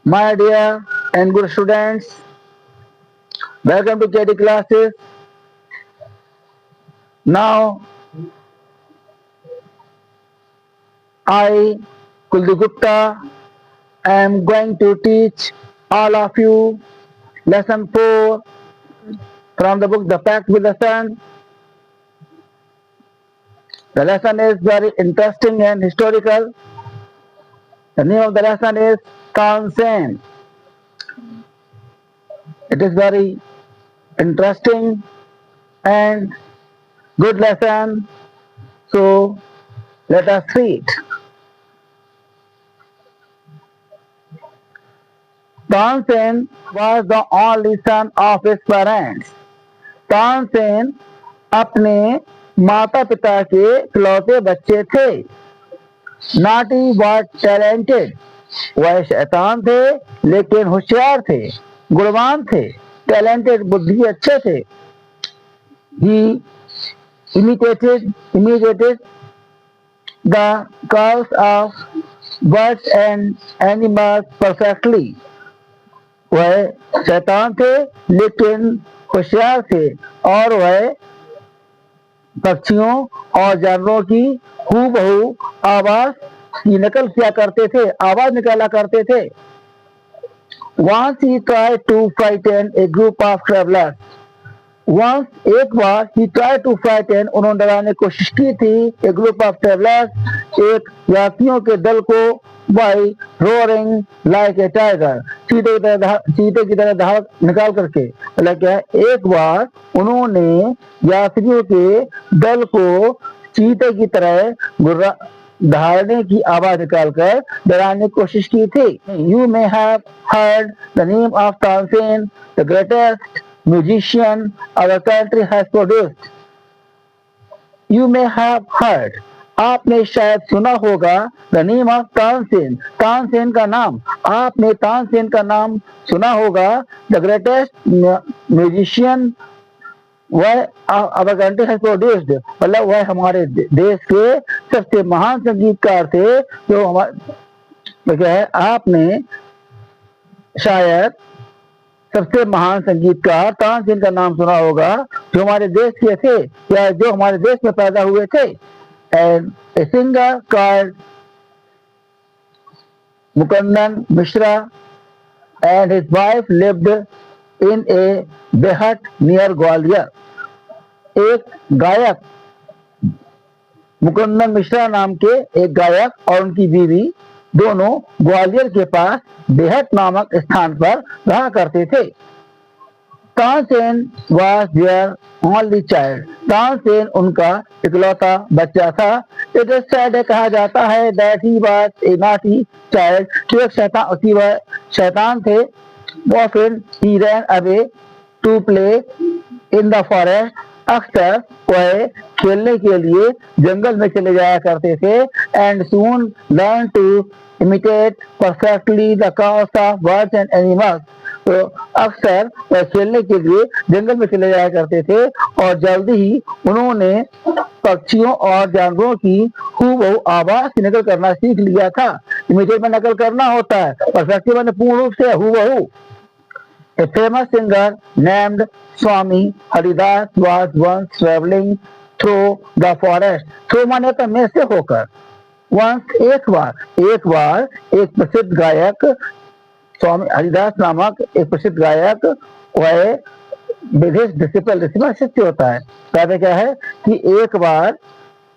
My dear and good students, welcome to KD classes. Now, I, Kuldeep Gupta, am going to teach all of you lesson 4 from the book The Pact with the Sun. The lesson is very interesting and historical. The name of the lesson is Tansen. It is very interesting and good lesson. So, let us read. Tansen was the only son of his parents. Tansen अपने माता पिता के इकलौते बच्चे थे। नाटी but talented, वह शैतान थे लेकिन होशियार थे, गुणवान थे। टैलेंटेड, बुद्धि अच्छे थे। ही imitated the calls of birds and animals perfectly. वह शैतान थे लेकिन होशियार थे और वह पक्षियों और जानवरों की हूबहू आवाज की नकल किया करते थे, आवाज निकाला करते थे। Once he tried to frighten a group of travelers. Once, एक बार, he tried to frighten, उन्होंने डराने की कोशिश की थी, a group of travelers, एक यात्रियों के दल को, by roaring like a tiger, चीते की तरह दहाड़ निकाल करके। मतलब क्या है, एक बार उन्होंने यात्रियों के दल को चीते की तरह दहाड़ने की आवाज निकालकर डराने की कोशिश की थी। You may have heard the name of Tansen, the greatest musician our country has produced. You may have heard, आपने शायद सुना होगा, the name of Tansen, Tansen का नाम, आपने तानसेन का नाम सुना होगा। The greatest musician वह our country has produced, मतलब वह हमारे देश के सबसे महान संगीतकार थे। जो हमारे क्या है, आपने शायद सबसे महान संगीतकार तानसेन का नाम सुना होगा, जो हमारे देश के थे या जो हमारे देश में पैदा हुए थे। And a singer called Mukundan Mishra and his wife lived in A Behat near Gwalior. एक गायक, मुकुंदन मिश्रा नाम के एक गायक और उनकी बीवी दोनों ग्वालियर के पास बेहट नामक स्थान पर रहा करते थे। Tansen was their only child. Tansen उनका इकलौता बच्चा था। It is said, कहा जाता है, that he was a naughty child, कि वह शैतान थे। Often he ran away to play in the forest. अक्सर वह खेलने के लिए जंगल में चले जाया करते थे। And soon learned to imitate perfectly the calls of birds and animals. तो अक्सर वह खेलने के लिए जंगल में चले जाया करते थे और जल्दी ही उन्होंने पक्षियों और जानवरों की हूबहू आवाज की नकल करना सीख लिया था। इमिटेट में नकल करना होता है, परफेक्टली मैंने पूर्ण रूप से हूबहू। A famous singer named Swami Haridas was once traveling through the forest. Through माने तो में से होकर। Once, एक बार एक प्रसिद्ध गायक, स्वामी हरिदास नामक एक प्रसिद्ध गायक, वह विदेश डिसिपल शिष्य होता है। कहते क्या है कि एक बार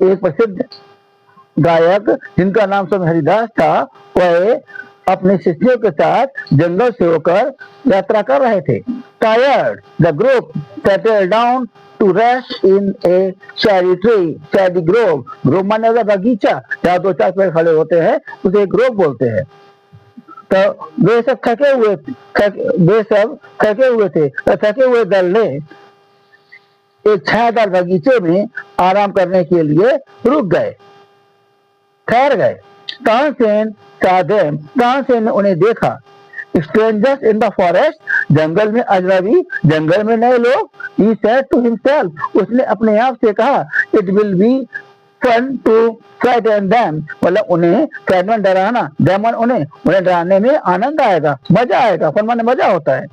एक प्रसिद्ध गायक जिनका नाम स्वामी हरिदास था, वह अपने शिष्यों के साथ जंगल से होकर यात्रा कर रहे थे। Tired, the group settled down to rest in a cherry tree, cherry grove. Grove माने बगीचा जहाँ दो चार पेड़ खड़े होते हैं, उसे ग्रोव बोलते हैं। तो वे सब थके हुए थे। तो थके हुए दल ने एक छायादार बगीचे में आराम करने के लिए रुक गए, ठहर गए। तानसेन saw them, तानसेन ने उन्हें देखा। Strangers in the forest, जंगल में अजनबी, जंगल में नए लोग। He said to himself, उसने अपने आप से कहा, it will be fun to frighten them, मतलब उन्हें फ्राइटन डराना, डेमन उन्हें डराने में आनंद आएगा, मजा आएगा। फन माने मजा होता है।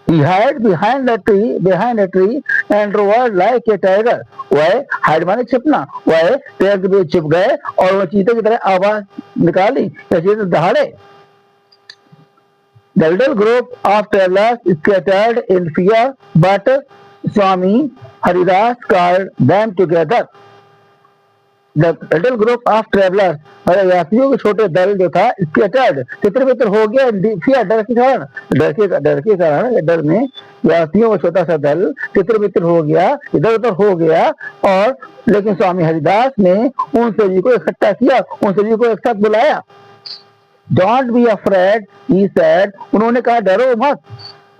He hid behind a tree and roared like a tiger. वह हाइड माने छिपना, वह पेड़ के बीच छिप गए और वह चीते की तरह आवाज निकाली, जैसे दहाड़े। The little group of travelers scattered in fear, but Swami Haridas called them together. The little group of travelers, मतलब यात्रियों के छोटे दल जो था, scattered तितर बितर हो गया, fear डर के कारण, डर में यात्रियों का छोटा सा दल तितर बितर हो गया, इधर उधर हो गया। और लेकिन स्वामी हरिदास ने उन सभी को इकट्ठा किया, उन सभी को एक साथ बुलाया। Don't be afraid, he said. उन्होंने कहा डरो मत।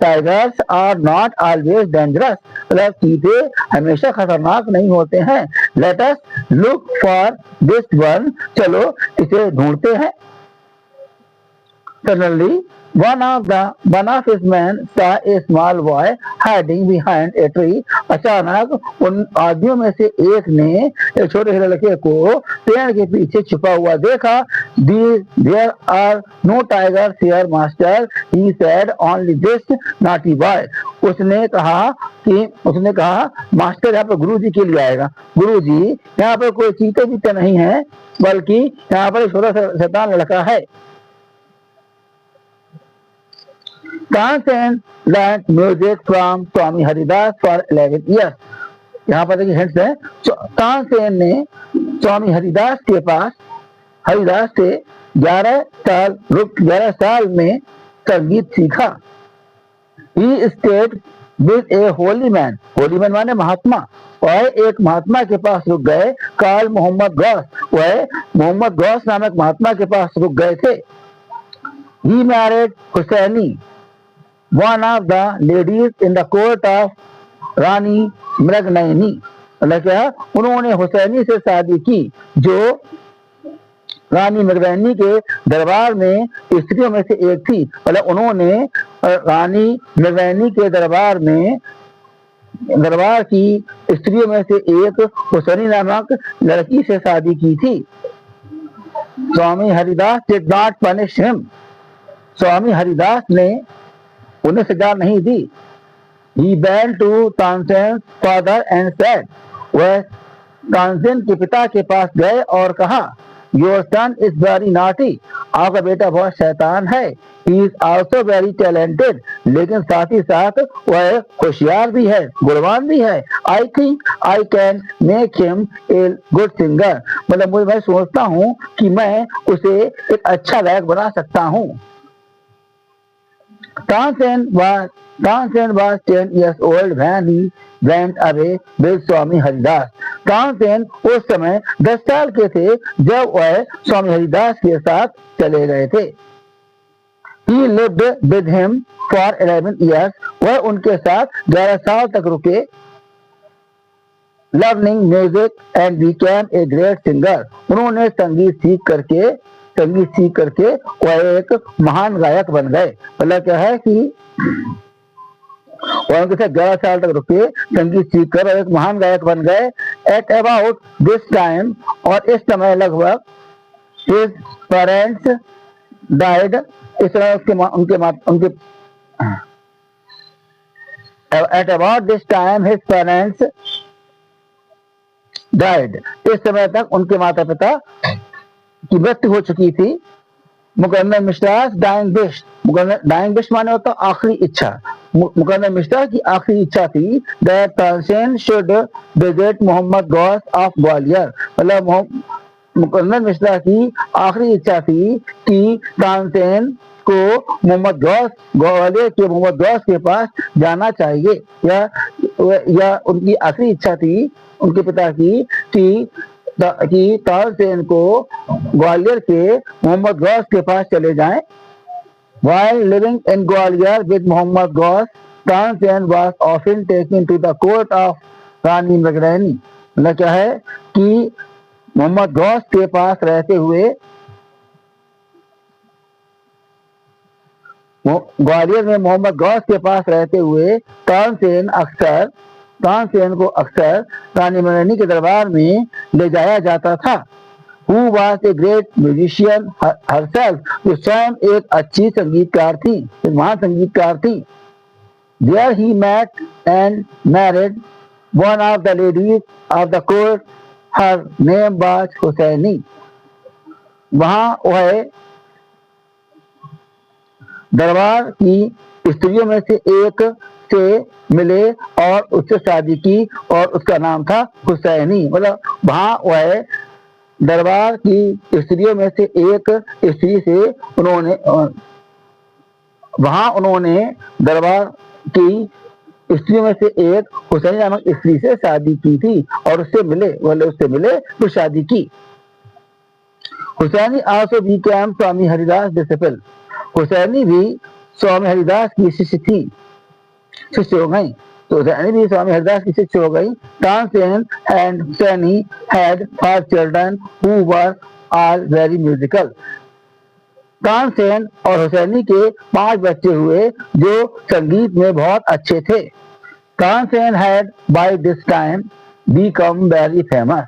Tigers are not always dangerous. मतलब चीते हमेशा खतरनाक नहीं होते हैं। Let us look for this one. चलो इसे ढूंढते हैं। Suddenly, one of his men saw a small boy hiding behind a tree. अचानक उन आदमियों में से एक ने एक छोटे से लड़के को पेड़ के पीछे छुपा हुआ देखा। There are no tigers here, master, he said, only this naughty boy. उसने कहा मास्टर यहाँ पर गुरुजी के लिए आएगा। गुरुजी, यहाँ पर कोई चीते बीते नहीं है, बल्कि यहाँ पर छोटा सा शैतान लड़का है। Tansen learned music from Swami Haridas for 11 years. यहाँ पर देखिए हिंट्स है। तानसेन ने स्वामी हरिदास से 11 साल में संगीत सीखा। He stayed with a holy man. Holi man माने महात्मा। वह एक महात्मा के पास रुक गए। काल मोहम्मद गौस, वह मोहम्मद गौस नामक महात्मा के पास रुक गए थे। He married Husaini, one of the ladies in the court of रानी मृगनयनी। मतलब क्या, उन्होंने हुसैनी से शादी की जो रानी मृगनयनी के दरबार में स्त्रियों में से एक थी। मतलब उन्होंने रानी मृगनयनी के दरबार की स्त्रियों में से एक हुसैनी नामक लड़की से शादी की थी। स्वामी Haridas did not punish him. स्वामी हरिदास ने उन्हें सजा नहीं दी। He went to Tansen's father and said, वह तानसेन के पिता के पास गए और कहा, Your son is very naughty. आपका बेटा बहुत शैतान है। He is also very talented. लेकिन साथ ही साथ वह होशियार भी है, गुणवान भी है। I think I can make him a good singer. मतलब मैं सोचता हूँ कि मैं उसे एक अच्छा गायक बना सकता हूँ। Tansen was 10 years old when he went away with Swami Haridas. Tansen उस समय 10 साल के थे जब वह स्वामी हरिदास के साथ चले गए थे। He lived with him for 11 years. वह उनके साथ 11 साल तक रुके। Learning music and became a great singer. उन्होंने संगीत सीख करके वह एक महान गायक बन गए। मतलब क्या है कि वह उनके साथ 11 साल तक रुके, संगीत सीख कर एक महान गायक बन गए। At about this time, और इस समय लगभग his parents died. इस समय उनके at about this time his parents died. इस समय तक उनके माता पिता की मृत्यु हो चुकी थी। मुकर्रर मिश्रा डाइंग विश माने होता आखिरी इच्छा। मुकर्रर मिश्रा की आखिरी इच्छा थी that Tansen should visit Mohammad Ghaus of Gwalior. मतलब मुकर्रर मिश्रा की आखिरी इच्छा थी कि तानसेन को ग्वालियर के मोहम्मद गौस के पास जाना चाहिए, या उनकी आखिरी इच्छा थी उनके पिता की कि तानसेन को ग्वालियर के मोहम्मद गौस के पास चले जाएं। While living in Gwalior with Muhammad Ghaus, Tansen was often taken to the court of रानी मृगनयनी। मतलब क्या है कि मोहम्मद गौस के पास रहते हुए ग्वालियर में मोहम्मद गौस के पास रहते हुए तानसेन अक्सर तानसेन को अक्सर रानी मनोरनी के दरबार में ले जाया जाता था। Who was a great musician herself, जो स्वयं एक अच्छी संगीतकार थी, एक महान संगीतकार थी। There he met and married one of the ladies of the court. Her name was Husaini. वहाँ वह दरबार की स्त्रियों में से एक से मिले और उससे शादी की और उसका नाम था हुसैनी। मतलब वहाँ वह दरबार की स्त्रियों में से एक स्त्री से उन्होंने दरबार की स्त्रियों में से एक हुसैनी नामक स्त्री से शादी की थी और उससे मिले तो शादी की। हुसैनी आल्सो बिकेम स्वामी हरिदास डिसिपल। हुसैनी भी स्वामी हरिदास की शिष्य हो गई। तो हुसैनी भी स्वामी हरिदास की शिष्य हो गई। Tansen and Husaini had 5 children who were all very musical. Tansen और हुसैनी के 5 बच्चे हुए जो संगीत में बहुत अच्छे थे। Tansen had by this time become very famous.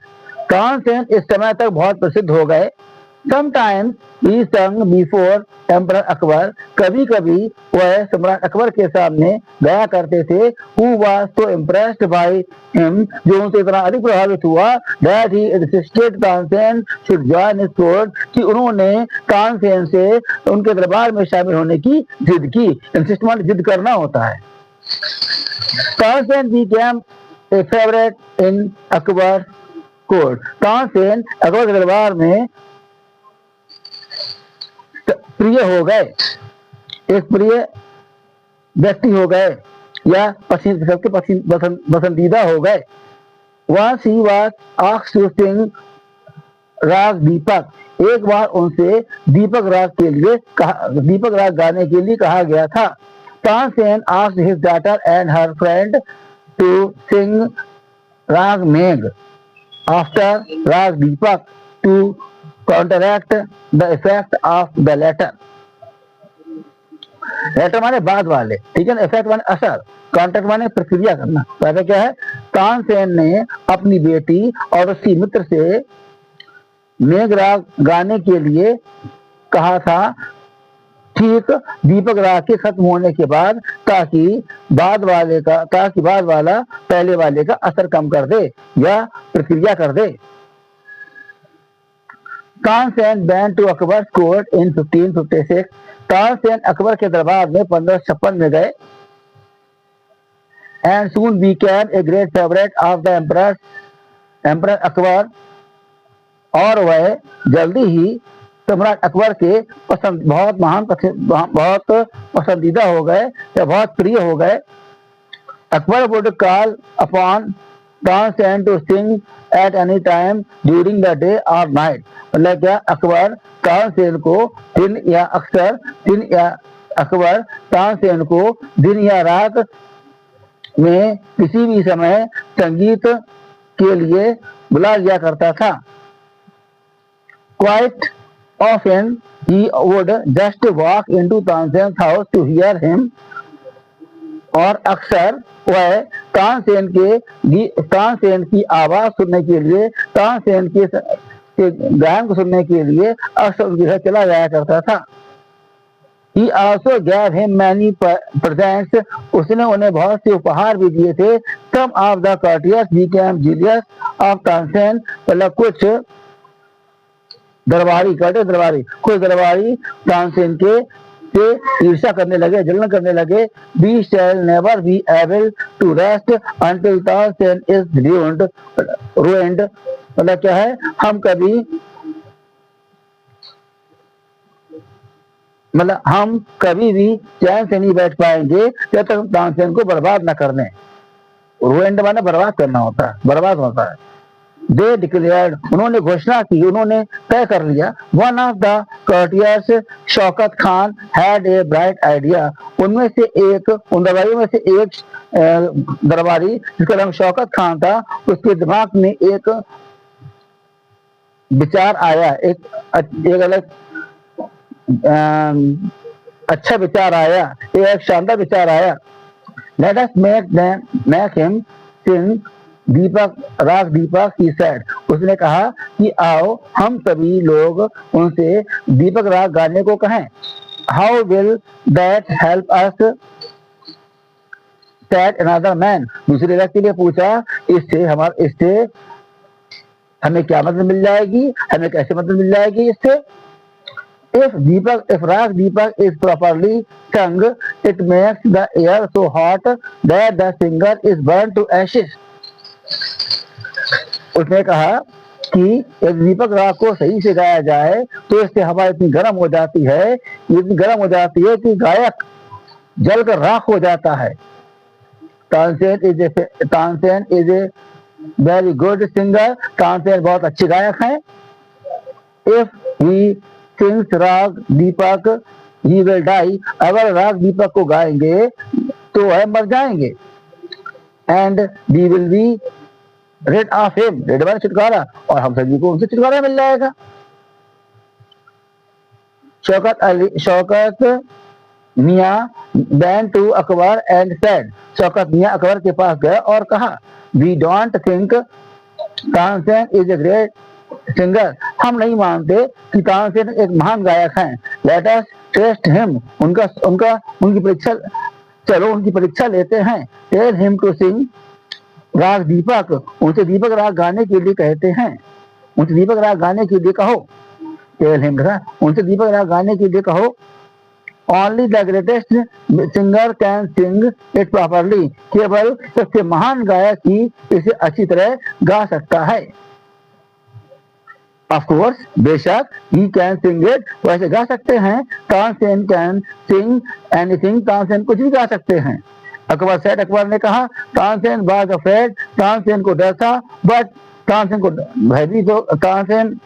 Tansen इस समय तक बहुत प्रसिद्ध हो गए। Sometimes he sang before Emperor Akbar. कभी-कभी वह सम्राट अकबर के सामने गाया करते थे। Who was so impressed by him, जो उनसे इतना अधिक प्रभावित हुआ that he insisted Tansen should join his court, कि उन्होंने तानसेन से उनके दरबार में शामिल होने की जिद की। इंसिस्ट मतलब जिद करना होता है। Tansen became a favorite in Akbar's court. Tansen Akbar के दरबार में प्रिय हो गए, एक प्रिय व्यक्ति हो गए या सबके पसंदीदा हो गए। Once he was asked to sing राग दीपक। एक बार उनसे दीपक राग गाने के लिए कहा गया था। Tansen asked his daughter and her friend to sing राग Megh after raga Deepak to counteract the effect of the latter. Latter माने बाद वाले, ठीक है ना। इफेक्ट माने असर, कॉन्टेक्ट माने प्रक्रिया करना। पहले क्या है, तानसेन ने अपनी बेटी और उसकी मित्र से मेघ राग गाने के लिए कहा था, ठीक दीपक राग के खत्म होने के बाद, ताकि बाद वाला पहले वाले का असर कम कर दे या प्रक्रिया कर दे। Tansen went to Akbar's court in 1556. Tansen Akbar के दरबार में 1556 में गए। And soon became a great favorite of the emperor Akbar. और वह जल्दी ही सम्राट अकबर के बहुत पसंदीदा हो गए या बहुत प्रिय हो गए। Akbar would call upon Tansen to sing at any time during the day or night। मतलब क्या, अकबर तानसेन को दिन या रात में किसी भी समय संगीत के लिए बुला लिया करता था। Quite often he would just walk into Tansen's house to hear him। और अक्सर वह तानसेन की आवाज सुनने के लिए, तानसेन के गायन को सुनने के लिए अक्सर उनके घर चला जाया करता था। He also gave him many presents। उसने उन्हें बहुत से उपहार भी दिए थे। Some of the courtiers became jealous of Tansen। मतलब कुछ दरबारी तानसेन के से ईर्ष्या करने लगे, जलन करने लगे। We shall never be able to rest until Tansen is ruined। मतलब क्या है, हम कभी भी चैन से नहीं बैठ पाएंगे जब तक हम तानसेन को बर्बाद न कर दें। रुइंड माने बर्बाद करना होता है, बर्बाद होता है। They declared, उन्होंने घोषणा की, उन्होंने तय कर लिया। One of the courtiers, Shaukat Khan, had a bright idea। उन दरबारियों में से एक दरबारी जिसका नाम शौकत खान था, उसके दिमाग में एक विचार आया, एक अलग अच्छा विचार आया, एक शानदार विचार आया। Let us make him सिंग दीपक राग दीपक ही सेड, उसने कहा कि आओ हम सभी लोग उनसे दीपक राग गाने को कहें। How will that help us, said another man, दूसरे व्यक्ति ने पूछा, इससे हमें क्या मदद मिल जाएगी, हमें कैसे मदद मिल जाएगी इससे। If Rag Deepak is properly sung, it makes the air so hot that the singer is burnt to ashes. उसने कहा कि एक दीपक राग को सही से गाया जाए तो इससे हवा इतनी गर्म हो जाती है कि गायक जलकर राख हो जाता है। Tansen is a very good singer, Tansen बहुत अच्छे गायक हैं। इफ ही सिंग्स राग दीपक ही विल डाई, अगर राग दीपक को गाएंगे तो वह मर जाएंगे। And we will be rid of him, rid माने छुटकारा, और हम सभी को उनसे छुटकारा मिल जाएगा। शौकत मियाँ बैन to Akbar and said, Shaukat Miyan Akbar के पास गए और कहा, we don't think Tansen is a great singer, हम नहीं मानते कि तानसेन एक महान गायक हैं। लेट अस टेस्ट हिम, उनकी परीक्षा लेते हैं। टेल हिम टू सिंग राग दीपक, उनसे दीपक राग गाने के लिए कहते हैं, उनसे दीपक राग गाने के लिए कहो। टेल हिम, उनसे दीपक राग गाने के लिए कहो। Only the greatest singer can sing it properly, केवल सबसे महान गायक ही इसे अच्छी तरह गा सकता है। ऑफ कोर्स, बेशक, ही कैन सिंग इट, वैसे गा सकते हैं। Tansen can sing anything, Tansen कुछ भी गा सकते हैं। अकबर सेड, अकबर ने कहा, तानसेन वाज अफ्रेड, तानसेन को डर था, बट तानसेन को भयभीत हो, तानसेन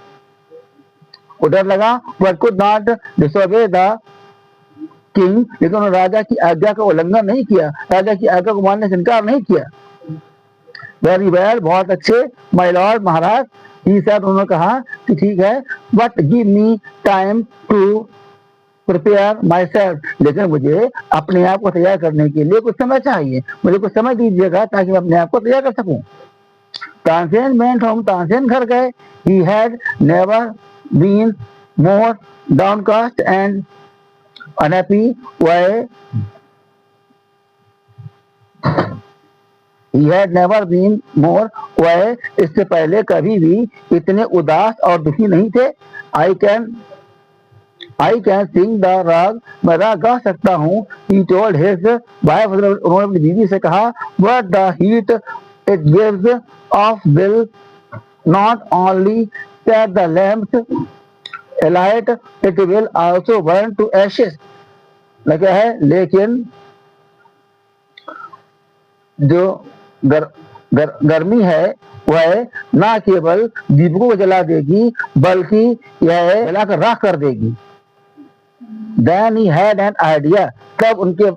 को डर लगा, but could not disobey the king, लेकिन उन्होंने राजा की आज्ञा का उल्लंघन नहीं किया, राजा की आज्ञा को मानने से इनकार नहीं किया। वेरी वेल, बहुत अच्छे, my lord, Maharaj, he said, उन्होंने कहा कि ठीक है, but give me time to prepare myself, लेकिन मुझे अपने आप को तैयार करने के लिए कुछ समय चाहिए, मुझे कुछ समय दीजिएगा ताकि मैं अपने आप को तैयार कर सकूं। तानसेन वेंट होम, तानसेन घर गए। He had never been more downcast and unhappy, He had never been more, वह इससे पहले कभी भी इतने उदास और दुखी नहीं थे। I can sing the राग, मैं राग गा सकता हूँ। He told his wife, उन्होंने अपनी बीवी से कहा, but the heat it gives off will not only set the lamps alight, it will also burn to ashes. लगा है, लेकिन जो गर्मी है वह ना केवल दीपकों को जला देगी बल्कि यह जलाकर राख कर देगी। Then he had an idea, तब उनके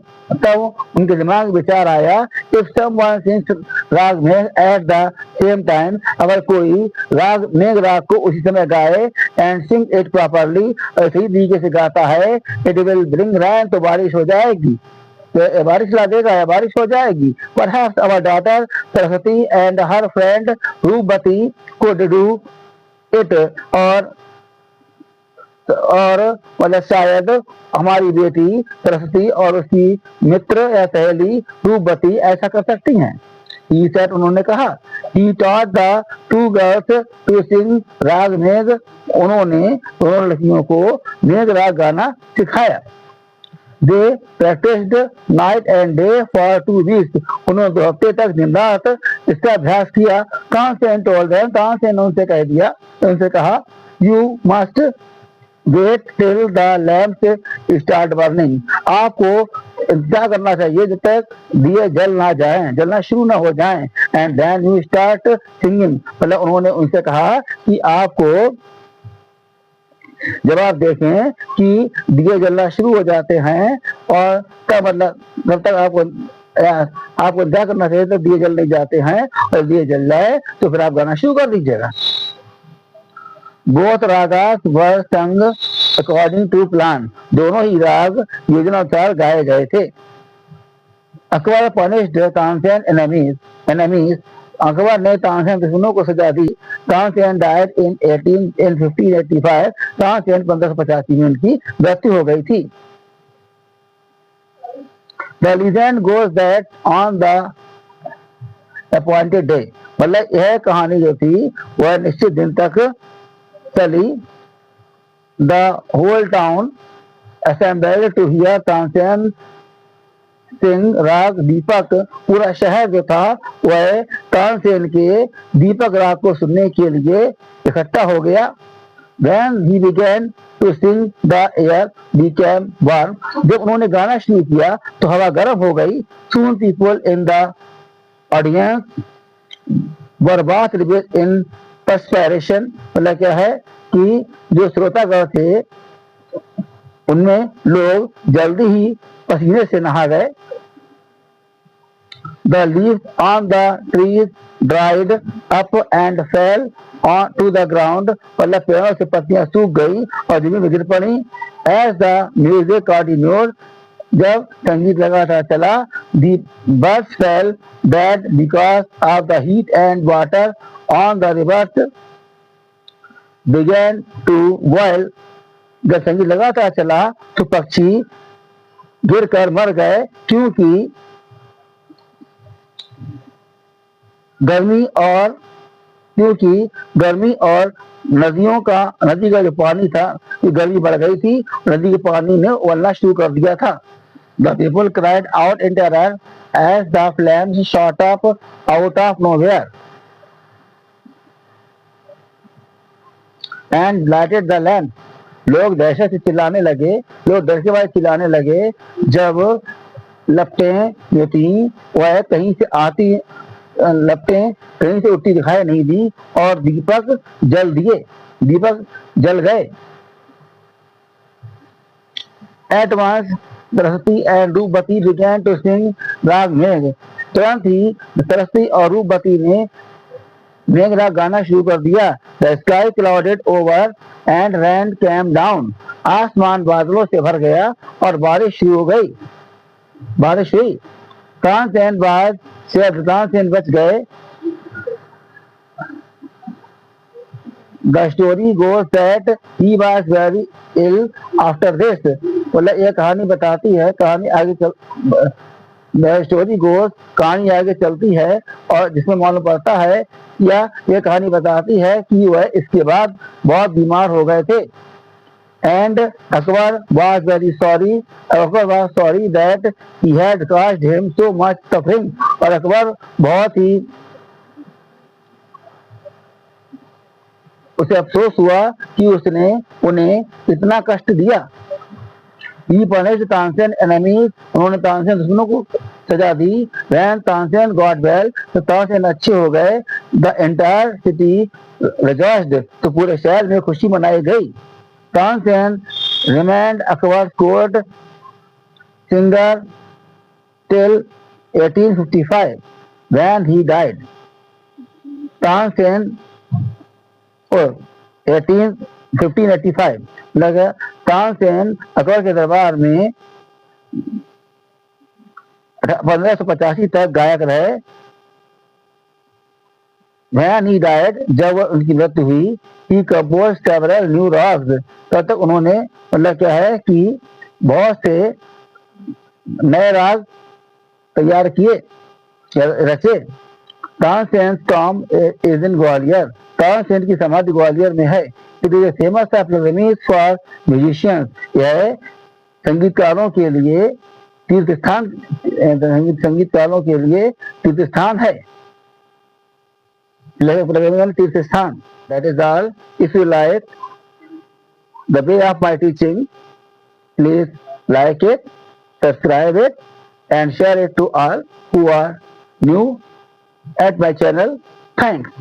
दिमाग में विचार आया, if someone sings राग मेघ at the same time, अगर कोई मेघ राग को उसी समय गाए, and sing it properly, सही तरीके से गाता है, it will bring rain, तो बारिश हो जाएगी, बारिश ला देगा या बारिश हो जाएगी। Perhaps our daughter Saraswati and her friend रूपवती could do it, और मतलब शायद हमारी बेटी सरस्वती और उसकी मित्र या सहेली रूपवती ऐसा कर सकती हैं। He said, उन्होंने कहा, he taught the two girls to sing राग मेघ, उन्होंने दोनों लड़कियों को मेघ राग गाना सिखाया। They practiced night and day for 2 weeks, उन्होंने 2 हफ्ते तक दिन रात इसका अभ्यास किया। तानसेन told them, तानसेन ने उनसे कह दिया, उनसे कहा, you must wait till the lamps start burning, आपको इंतजार करना चाहिए जब तक दिए जलना शुरू ना हो जाएं, and then you start singing, मतलब उन्होंने उनसे कहा कि आपको जब आप देखें कि दिए जलना शुरू हो जाते हैं और तब मतलब जब तक आपको इंतजार करना चाहिए, तो दिए जल नहीं जाते हैं और दिए जल जाए तो फिर आप गाना शुरू कर दीजिएगा। बोथ रागास वर संग अकॉर्डिंग टू प्लान, दोनों ही राग योजनानुसार गाए गए थे। Akbar punished Tansen enemies. Akbar ने तानसेन दुश्मनों को सजा दी. Tansen died in 1585. तानसेन 1585 में उनकी मृत्यु हो गई थी. The legend goes that on the appointed day, मतलब यह कहानी जो थी वह निश्चित दिन तक चली. The whole town assembled to hear Tansen Singh राग दीपक. पूरा शहर जो था वह तानसेन के दीपक राग को सुनने के लिए इकट्ठा हो गया. When he began to sing, the air became warm. जब उन्होंने गाना शुरू किया तो हवा गर्म हो गई. Soon people in the audience were bathed in perspiration. मतलब क्या है कि जो श्रोतागण थे उनमें लोग जल्दी ही पसीने से नहा गए. The leaves on the trees dried up and fell on to the ground. मतलब पेड़ों से पत्तियां सूख गई और जमीन में गिर पड़ी. As the music continued, जब संगीत लगातार चला, the birds fell dead because of the heat and water on the rivers began to boil. जब संगीत लगातार चला तो पक्षी गिरकर मर गए क्योंकि गर्मी और नदी का जो पानी था ये गर्मी बढ़ गई थी. नदी के पानी ने उबलना शुरू कर दिया था. The people cried out in terror as the flames shot up out of nowhere and lighted the land. लोग दहशत से चिल्लाने लगे, लोग डर के मारे चिल्लाने लगे जब लपटें जो थी वह कहीं से उठती दिखाई नहीं दी और दीपक जल गए. At once सरस्वती and रूपवती began to sing राग मेघ. तुरंत ही सरस्वती और रूपवती ने मेघ राग गाना शुरू कर दिया. The sky clouded over and rain came down. आसमान बादलों से भर गया और बारिश हुई. तानसेन बच गए. The story goes that he was very ill after this. मतलब यह कहानी बताती है, कहानी आगे चलती है और जिसमें मालूम पड़ता है या यह कहानी बताती है कि वह इसके बाद बहुत बीमार हो गए थे. And Akbar was very sorry. Akbar was sorry that he had caused him so much suffering. और अकबर बहुत ही उसे अफसोस हुआ कि उसने उन्हें इतना कष्ट दिया. He punished Tansen enemies. उन्होंने तानसेन दुश्मनों को सजा दी. When Tansen got well, तो तानसेन अच्छे हो गए. The entire city rejoiced. तो पूरे शहर में खुशी मनाई गई. Tansen remained Akbar's court singer till 1855 when he died. Tansen 1585 लगा. तानसेन अकबर के दरबार में 1585 तक गायक रहे. When he died, जब उनकी मृत्यु हुई, he composed several new rags. तब तक उन्होंने मतलब क्या है कि बहुत से नए राग तैयार किए रचे. Tansen tomb is in Gwalior. Tansen की समाधि ग्वालियर में है. It is famous pilgrimage for musicians. यह संगीतकारों के लिए तीर्थ स्थान है. तीर्थ स्थान. That is all. If you like the way of my teaching, please like it, subscribe it, and share it to all who are new at my channel. Thanks.